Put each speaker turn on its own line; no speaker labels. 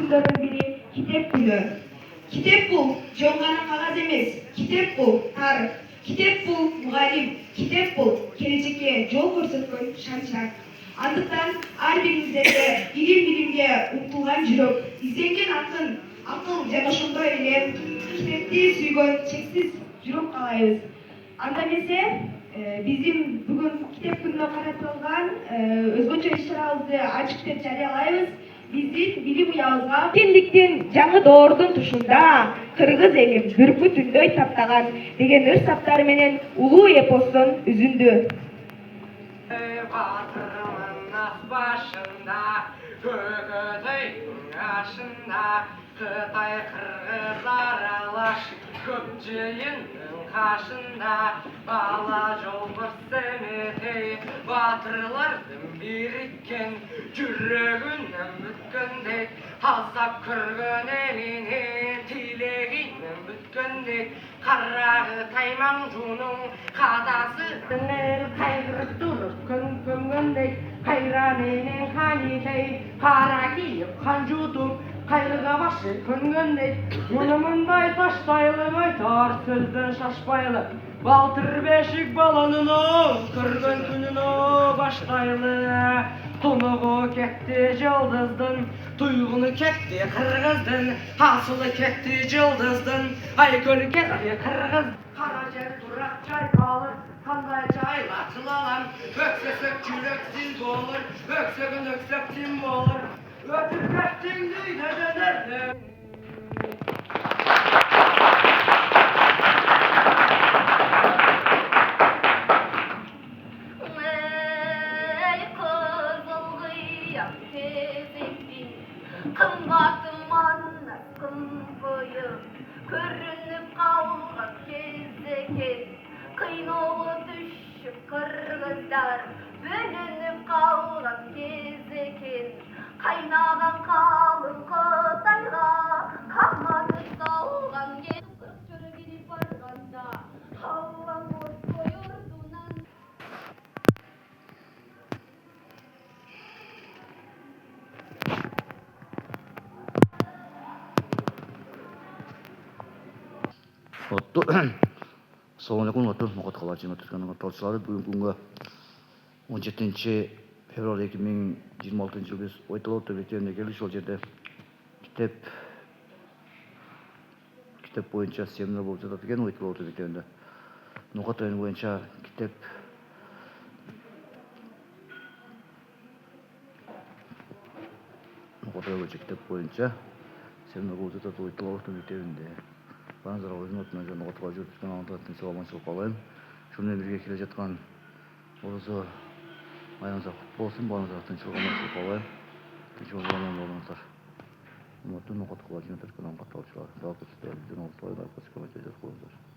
күндөрдүн бири китеп күнү. Китеп бул жөн гана кагаз эмес, китеп бул тарых, китеп бул мугалим, китеп бул келечекке жол көрсөткөн шамшырак. Андыктан ар бириңиздерге илим-билимге умтулган жүрөк, изденген акыл жана ошондой эле китепти сүйгөн чексиз жүрөк каалайбыз. Анда эмесе биздин бүгүн китеп күнүнө каратылган өзгөчө иш-чарабызды ачык деп жарыялайбыз. Биздин билим уябызга эркиндиктин жаңы доордун тушунда кыргыз элим бүркүт үндөй таптаган деген ыр саптары менен улуу эпостон үзүндү.
Başında, Kökütü'nün aşında, Kıtay Kırgızlar alaş, Köpçeyin'in kaşında, Bala jolbur semetey, Batırlardın birikken, Jürögünden bütkendek, Hazap kırgın elinin, Tileginden bütkendek, Karrağı taymam junun, Kadası döner kaygırıp durup köngöndek, Kayraninin kanitey, Kara giyip kan jutup, Kayrıga başı köngöndek, Munumunday taştaylı tar sözden şaşpaylı, Baltır beşik balanını, Kırgın gününü baştaylı, Tunuğu ketti yıldızdın, Tuygunu ketti kırgızdın, Hasılı ketti yıldızdın, Aykölü ketti kırgız. Karacer durak çay kalır, Kanday çayla çılalan, Öksesek çüreksin olur, Öksegin ökseptin olur, Ötür kettin düğüne dönerler.
Görünüp kalgan kezdeken, kıynoğu düşüp kırgızlar, bölünüp kalgan kezdeken, kaynagan kalın Kıtayga, kalmadı salgan kırkçörü gidip barganda, havan boş koyurdunan.
Assalamualaikum warahmatullahi wabarakatuh. Бүгүн күнгө 17 февраль 2026 жылы биз Ойтолот мектебине келдик. Ошол жерде китеп боюнча семинар болуп жатат экен Ойтолот мектебинде. Нукат айыны боюнча китеп боюнча семинар болуп жатат Ойтолот мектебинде. Баарыңыздарга өзүмдүн атымдан жана Нукат Бажыровдун атынан саламатчылык каалайм. Ушуну менен бирге келе жаткан орозо айыңызга кут болсун. Баарыңыздарга тынччылык амандыкты каалайм. Тынччылык менен болуңуздар. Нукат Бажыровдун каналына катталуучулар, жалпы сиздердин журналисттер